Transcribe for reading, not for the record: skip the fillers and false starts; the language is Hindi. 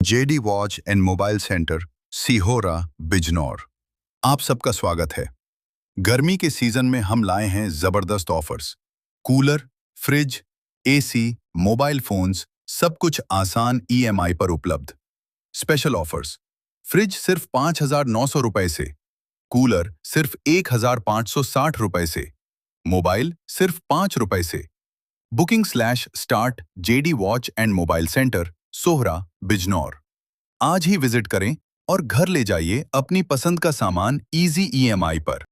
JD watch and mobile centre, Sihora, Bijnor. आप सबका स्वागत है। गर्मी के सीजन में हम लाए हैं जबरदस्त offers. Cooler, fridge, AC, mobile phones, सब कुछ आसान ईएमआई पर उपलब्ध। स्पेशल ऑफर्स: फ्रिज सिर्फ 5,900 रुपए से, कूलर सिर्फ 1,560 रुपए से, मोबाइल सिर्फ 5 रुपए से। Booking start JD watch and mobile centre, Sohra, Bijnor. आज ही विजिट करें और घर ले जाइए अपनी पसंद का सामान इजी ईएमआई पर।